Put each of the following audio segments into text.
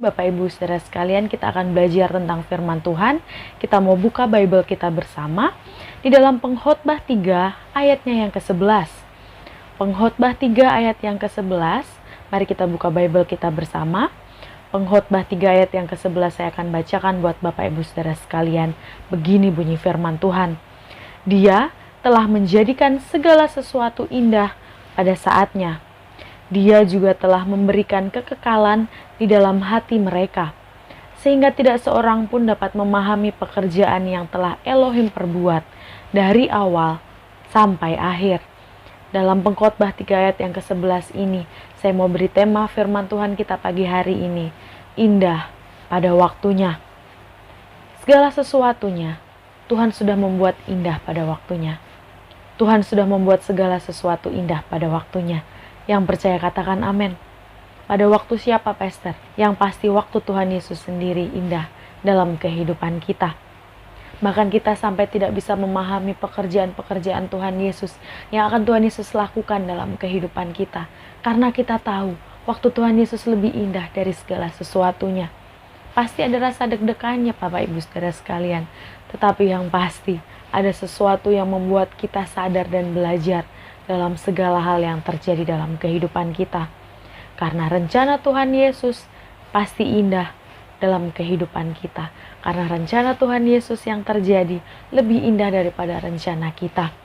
Bapak Ibu Saudara sekalian, kita akan belajar tentang firman Tuhan. Kita mau buka Bible kita bersama di dalam Pengkhotbah 3 ayatnya yang ke-11. Pengkhotbah 3 ayat yang ke-11. Mari kita buka Bible kita bersama. Pengkhotbah 3 ayat yang ke-11 saya akan bacakan buat Bapak Ibu Saudara sekalian. Begini bunyi firman Tuhan. Dia telah menjadikan segala sesuatu indah pada saatnya. Dia juga telah memberikan kekekalan di dalam hati mereka, sehingga tidak seorang pun dapat memahami pekerjaan yang telah Elohim perbuat dari awal sampai akhir. Dalam Pengkhotbah 3 ayat yang ke-11 ini, saya mau beri tema firman Tuhan kita pagi hari ini, indah pada waktunya. Segala sesuatunya, Tuhan sudah membuat indah pada waktunya. Tuhan sudah membuat segala sesuatu indah pada waktunya. Yang percaya katakan amin. Pada waktu siapa, Pastor? Yang pasti waktu Tuhan Yesus sendiri indah dalam kehidupan kita. Bahkan kita sampai tidak bisa memahami pekerjaan-pekerjaan Tuhan Yesus yang akan Tuhan Yesus lakukan dalam kehidupan kita. Karena kita tahu waktu Tuhan Yesus lebih indah dari segala sesuatunya. Pasti ada rasa deg-degannya Bapak Ibu Saudara sekalian. Tetapi yang pasti ada sesuatu yang membuat kita sadar dan belajar dalam segala hal yang terjadi dalam kehidupan kita. Karena rencana Tuhan Yesus pasti indah dalam kehidupan kita. Karena rencana Tuhan Yesus yang terjadi lebih indah daripada rencana kita.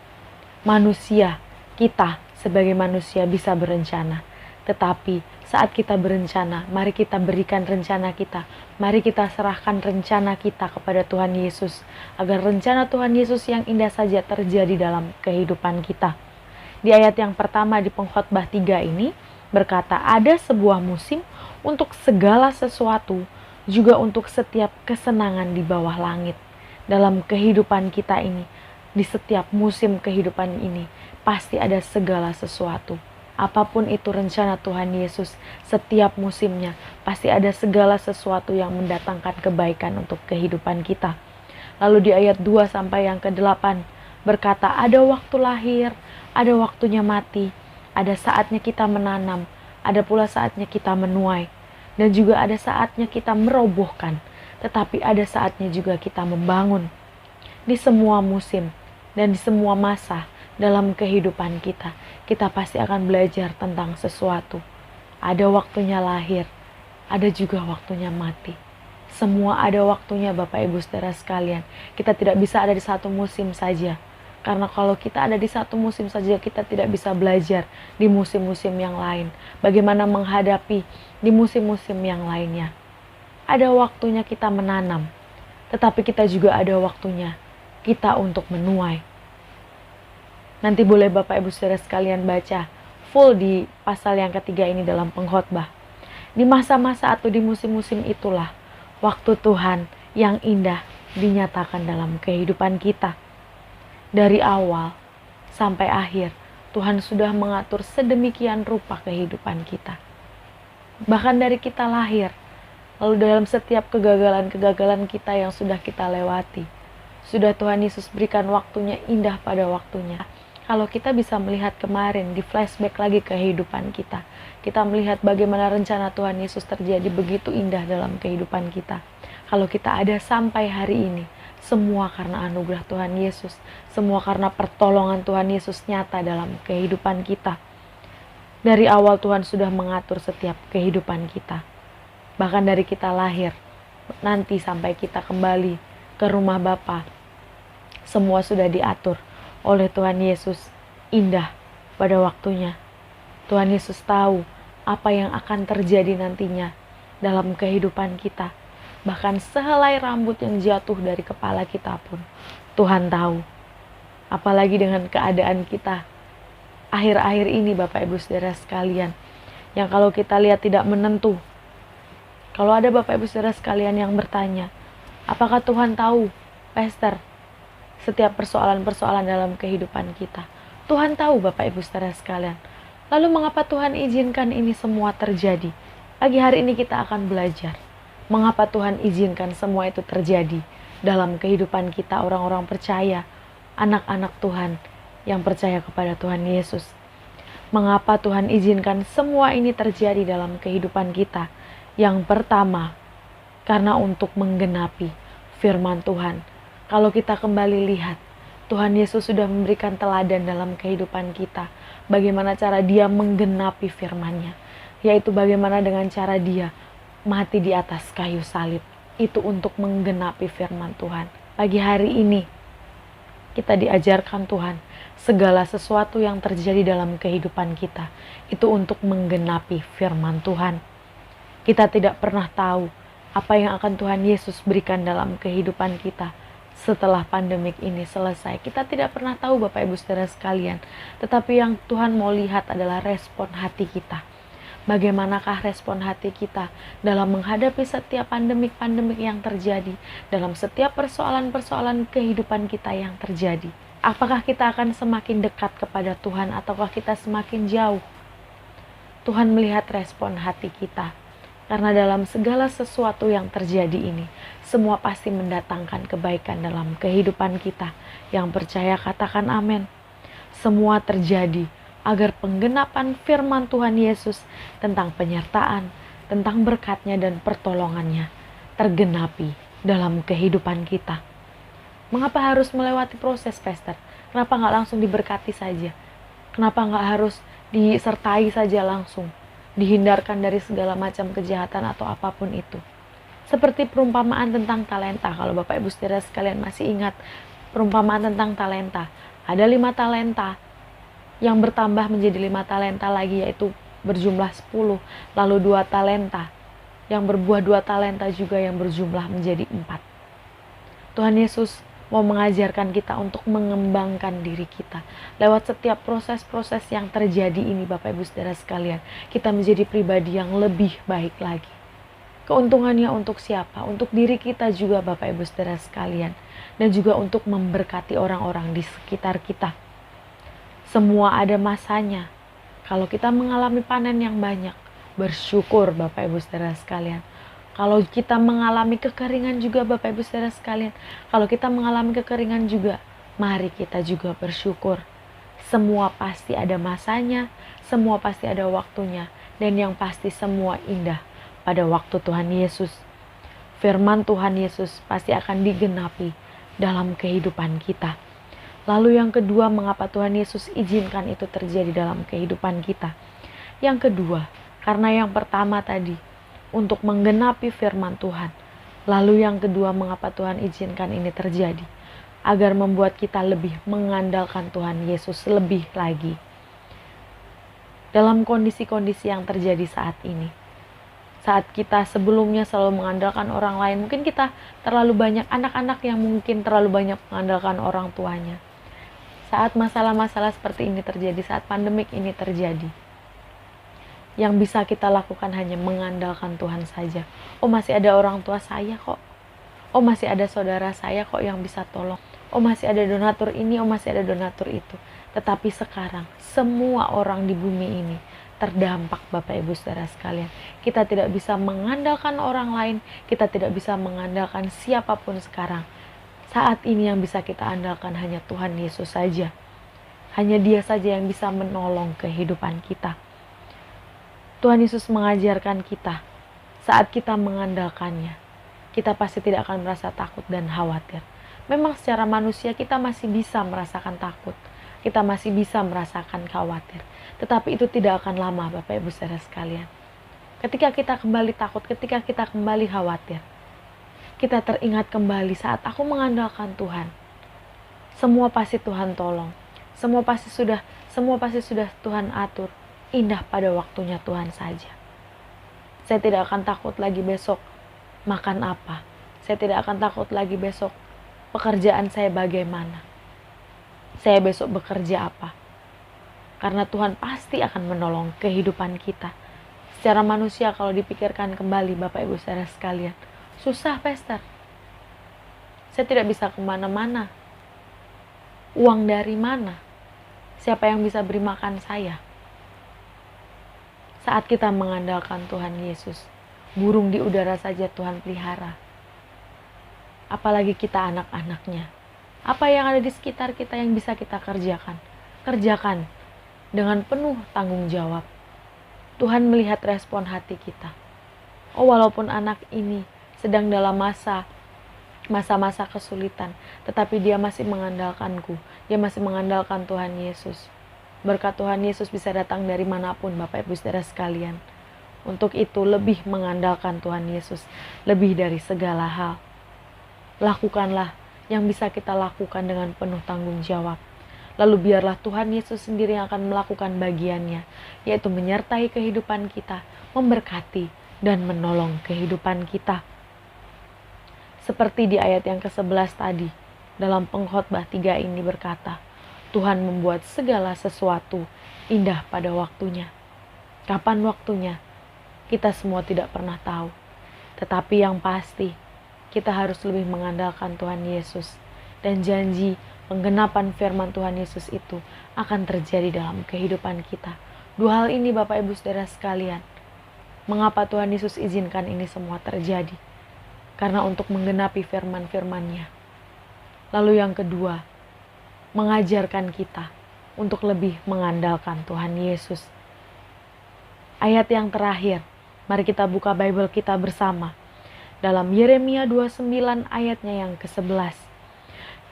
Manusia, kita sebagai manusia bisa berencana. Tetapi saat kita berencana, mari kita berikan rencana kita. Mari kita serahkan rencana kita kepada Tuhan Yesus. Agar rencana Tuhan Yesus yang indah saja terjadi dalam kehidupan kita. Di ayat yang pertama di Pengkhotbah 3 ini berkata ada sebuah musim untuk segala sesuatu, juga untuk setiap kesenangan di bawah langit. Dalam kehidupan kita ini, di setiap musim kehidupan ini, pasti ada segala sesuatu. Apapun itu rencana Tuhan Yesus, setiap musimnya pasti ada segala sesuatu yang mendatangkan kebaikan untuk kehidupan kita. Lalu di ayat 2 sampai yang ke-8 berkata ada waktu lahir, ada waktunya mati, ada saatnya kita menanam, ada pula saatnya kita menuai, dan juga ada saatnya kita merobohkan, tetapi ada saatnya juga kita membangun. Di semua musim dan di semua masa dalam kehidupan kita, kita pasti akan belajar tentang sesuatu. Ada waktunya lahir, ada juga waktunya mati. Semua ada waktunya Bapak Ibu Saudara sekalian. Kita tidak bisa ada di satu musim saja. Karena kalau kita ada di satu musim saja, kita tidak bisa belajar di musim-musim yang lain. Bagaimana menghadapi di musim-musim yang lainnya. Ada waktunya kita menanam, tetapi kita juga ada waktunya kita untuk menuai. Nanti boleh Bapak Ibu Saudara sekalian baca full di pasal yang ketiga ini dalam Pengkhotbah. Di masa-masa atau di musim-musim itulah waktu Tuhan yang indah dinyatakan dalam kehidupan kita. Dari awal sampai akhir, Tuhan sudah mengatur sedemikian rupa kehidupan kita. Bahkan dari kita lahir, lalu dalam setiap kegagalan-kegagalan kita yang sudah kita lewati, sudah Tuhan Yesus berikan waktunya indah pada waktunya. Kalau kita bisa melihat kemarin, di flashback lagi kehidupan kita, kita melihat bagaimana rencana Tuhan Yesus terjadi begitu indah dalam kehidupan kita. Kalau kita ada sampai hari ini, semua karena anugerah Tuhan Yesus. Semua karena pertolongan Tuhan Yesus nyata dalam kehidupan kita. Dari awal Tuhan sudah mengatur setiap kehidupan kita. Bahkan dari kita lahir, nanti sampai kita kembali ke rumah Bapa, semua sudah diatur oleh Tuhan Yesus indah pada waktunya. Tuhan Yesus tahu apa yang akan terjadi nantinya dalam kehidupan kita. Bahkan sehelai rambut yang jatuh dari kepala kita pun Tuhan tahu. Apalagi dengan keadaan kita akhir-akhir ini Bapak Ibu Saudara sekalian, yang kalau kita lihat tidak menentu. Kalau ada Bapak Ibu Saudara sekalian yang bertanya, apakah Tuhan tahu, Pastor, setiap persoalan-persoalan dalam kehidupan kita? Tuhan tahu Bapak Ibu Saudara sekalian. Lalu mengapa Tuhan izinkan ini semua terjadi? Pagi hari ini kita akan belajar. Mengapa Tuhan izinkan semua itu terjadi dalam kehidupan kita orang-orang percaya, anak-anak Tuhan yang percaya kepada Tuhan Yesus. Mengapa Tuhan izinkan semua ini terjadi dalam kehidupan kita? Yang pertama, karena untuk menggenapi firman Tuhan. Kalau kita kembali lihat, Tuhan Yesus sudah memberikan teladan dalam kehidupan kita. Bagaimana cara dia menggenapi firman-Nya. Yaitu bagaimana dengan cara dia mati di atas kayu salib. Itu untuk menggenapi firman Tuhan. Pagi hari ini, kita diajarkan Tuhan, segala sesuatu yang terjadi dalam kehidupan kita, itu untuk menggenapi firman Tuhan. Kita tidak pernah tahu apa yang akan Tuhan Yesus berikan dalam kehidupan kita setelah pandemik ini selesai. Kita tidak pernah tahu Bapak Ibu Saudara sekalian. Tetapi yang Tuhan mau lihat adalah respon hati kita. Bagaimanakah respon hati kita dalam menghadapi setiap pandemik-pandemik yang terjadi, dalam setiap persoalan-persoalan kehidupan kita yang terjadi. Apakah kita akan semakin dekat kepada Tuhan ataukah kita semakin jauh? Tuhan melihat respon hati kita. Karena dalam segala sesuatu yang terjadi ini, semua pasti mendatangkan kebaikan dalam kehidupan kita. Yang percaya katakan amin. Semua terjadi agar penggenapan firman Tuhan Yesus tentang penyertaan, tentang berkat-Nya dan pertolongan-Nya tergenapi dalam kehidupan kita. Mengapa harus melewati proses, Pastor? Kenapa nggak langsung diberkati saja? Kenapa nggak harus disertai saja langsung? Dihindarkan dari segala macam kejahatan atau apapun itu. Seperti perumpamaan tentang talenta. Kalau Bapak Ibu Saudara sekalian masih ingat perumpamaan tentang talenta. Ada 5 talenta yang bertambah menjadi 5 talenta lagi, yaitu berjumlah 10. Lalu 2 talenta yang berbuah 2 talenta juga yang berjumlah menjadi 4. Tuhan Yesus mau mengajarkan kita untuk mengembangkan diri kita. Lewat setiap proses-proses yang terjadi ini Bapak Ibu Saudara sekalian, kita menjadi pribadi yang lebih baik lagi. Keuntungannya untuk siapa? Untuk diri kita juga Bapak Ibu Saudara sekalian. Dan juga untuk memberkati orang-orang di sekitar kita. Semua ada masanya. Kalau kita mengalami panen yang banyak, bersyukur Bapak Ibu Saudara sekalian. Kalau kita mengalami kekeringan juga Bapak Ibu Saudara sekalian. Kalau kita mengalami kekeringan juga, mari kita juga bersyukur. Semua pasti ada masanya, semua pasti ada waktunya. Dan yang pasti semua indah pada waktu Tuhan Yesus. Firman Tuhan Yesus pasti akan digenapi dalam kehidupan kita. Lalu yang kedua, mengapa Tuhan Yesus izinkan itu terjadi dalam kehidupan kita? Yang kedua, karena yang pertama tadi, untuk menggenapi firman Tuhan. Lalu yang kedua, mengapa Tuhan izinkan ini terjadi? Agar membuat kita lebih mengandalkan Tuhan Yesus lebih lagi. Dalam kondisi-kondisi yang terjadi saat ini. Saat kita sebelumnya selalu mengandalkan orang lain, mungkin kita terlalu banyak anak-anak yang mungkin terlalu banyak mengandalkan orang tuanya. Saat masalah-masalah seperti ini terjadi, saat pandemik ini terjadi, yang bisa kita lakukan hanya mengandalkan Tuhan saja. Oh, masih ada orang tua saya kok. Oh, masih ada saudara saya kok yang bisa tolong. Oh, masih ada donatur ini, oh masih ada donatur itu. Tetapi sekarang semua orang di bumi ini terdampak Bapak Ibu Saudara sekalian. Kita tidak bisa mengandalkan orang lain, kita tidak bisa mengandalkan siapapun sekarang. Saat ini yang bisa kita andalkan hanya Tuhan Yesus saja. Hanya Dia saja yang bisa menolong kehidupan kita. Tuhan Yesus mengajarkan kita, saat kita mengandalkannya, kita pasti tidak akan merasa takut dan khawatir. Memang secara manusia kita masih bisa merasakan takut, kita masih bisa merasakan khawatir. Tetapi itu tidak akan lama Bapak Ibu Saudara sekalian. Ketika kita kembali takut, ketika kita kembali khawatir, kita teringat kembali saat aku mengandalkan Tuhan. Semua pasti Tuhan tolong, semua pasti sudah Tuhan atur. Indah pada waktunya Tuhan saja. Saya tidak akan takut lagi besok makan apa. Saya tidak akan takut lagi besok pekerjaan saya bagaimana. Saya besok bekerja apa. Karena Tuhan pasti akan menolong kehidupan kita. Secara manusia kalau dipikirkan kembali Bapak Ibu Saudara sekalian, susah Pastor. Saya tidak bisa kemana-mana. Uang dari mana? Siapa yang bisa beri makan saya? Saat kita mengandalkan Tuhan Yesus, burung di udara saja Tuhan pelihara. Apalagi kita anak-anaknya. Apa yang ada di sekitar kita yang bisa kita kerjakan? Kerjakan dengan penuh tanggung jawab. Tuhan melihat respon hati kita. Oh, walaupun anak ini sedang dalam masa-masa kesulitan, tetapi dia masih mengandalkanku. Dia masih mengandalkan Tuhan Yesus. Berkat Tuhan Yesus bisa datang dari manapun, Bapak Ibu Saudara sekalian. Untuk itu lebih mengandalkan Tuhan Yesus, lebih dari segala hal. Lakukanlah yang bisa kita lakukan dengan penuh tanggung jawab. Lalu biarlah Tuhan Yesus sendiri yang akan melakukan bagiannya, yaitu menyertai kehidupan kita, memberkati, dan menolong kehidupan kita. Seperti di ayat yang ke-11 tadi, dalam Pengkhotbah 3 ini berkata, Tuhan membuat segala sesuatu indah pada waktunya. Kapan waktunya? Kita semua tidak pernah tahu. Tetapi yang pasti, kita harus lebih mengandalkan Tuhan Yesus. Dan janji penggenapan firman Tuhan Yesus itu akan terjadi dalam kehidupan kita. Dua hal ini Bapak Ibu Saudara sekalian. Mengapa Tuhan Yesus izinkan ini semua terjadi? Karena untuk menggenapi firman-firman-Nya. Lalu yang kedua, mengajarkan kita untuk lebih mengandalkan Tuhan Yesus. Ayat yang terakhir, mari kita buka Bible kita bersama. Dalam Yeremia 29 ayatnya yang ke-11.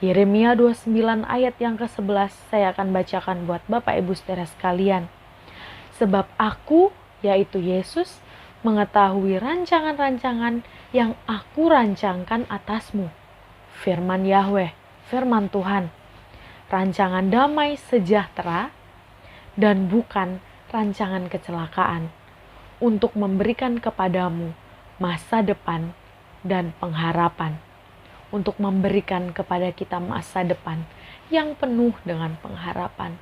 Yeremia 29 ayat yang ke-11 saya akan bacakan buat Bapak Ibu Saudara sekalian. Sebab aku, yaitu Yesus, mengetahui rancangan-rancangan yang aku rancangkan atasmu. Firman Yahweh, firman Tuhan. Rancangan damai sejahtera dan bukan rancangan kecelakaan. Untuk memberikan kepadamu masa depan dan pengharapan. Untuk memberikan kepada kita masa depan yang penuh dengan pengharapan.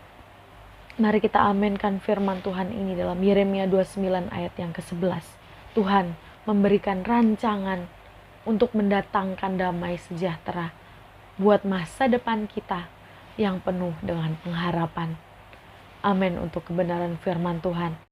Mari kita aminkan firman Tuhan ini dalam Yeremia 29 ayat yang ke-11. Tuhan memberikan rancangan untuk mendatangkan damai sejahtera buat masa depan kita yang penuh dengan pengharapan. Amin untuk kebenaran firman Tuhan.